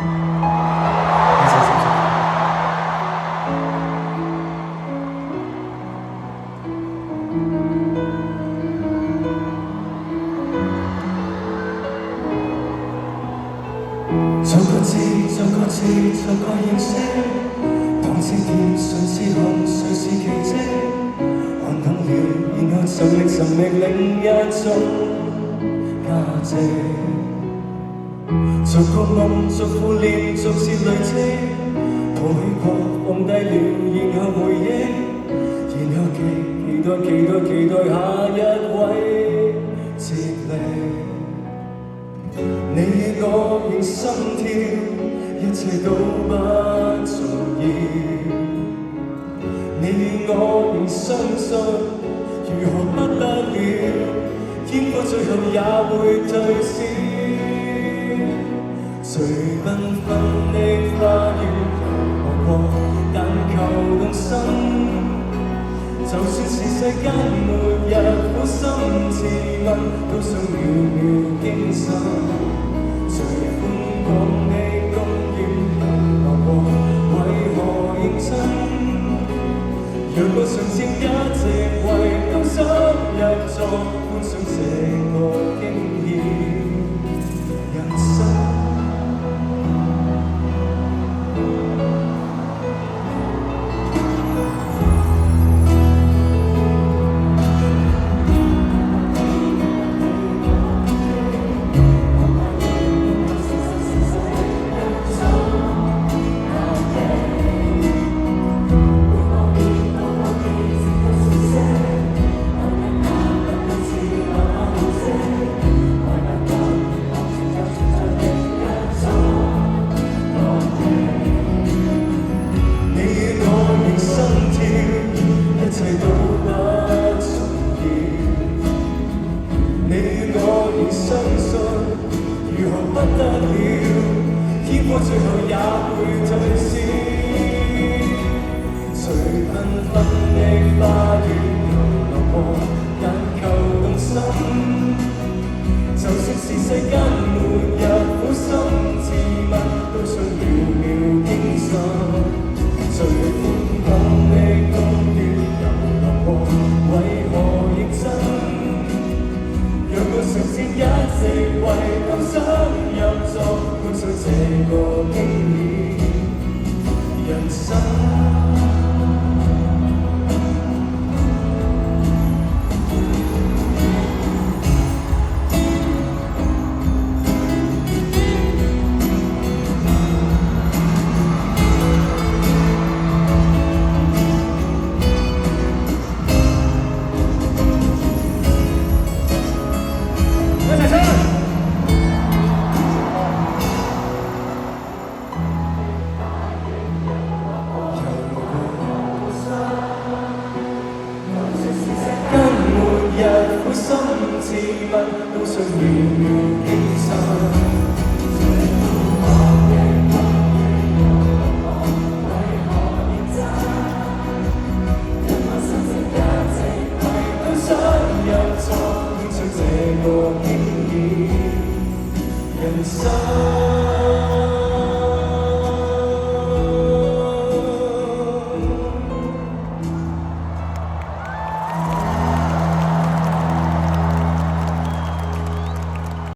逐個字，逐個字，逐個認識，當青天誰是紅，誰是奇蹟？看懂了，然後尋覓另一種價值。逐個夢，逐副臉，逐字累積，抱起過，放低了，然後回憶，然後期待下一位接力。你與我仍心跳，一切都不重要。你與我仍相信，如何不得了？煙火最後也會退燒。最繽紛的花園流過，但求動心。就算是世間末日，苦心自問，都想秒秒驚心。最寬廣的公園流過，為何認真？若我常佔一席位，當心入座，觀賞這個驚險人生。人生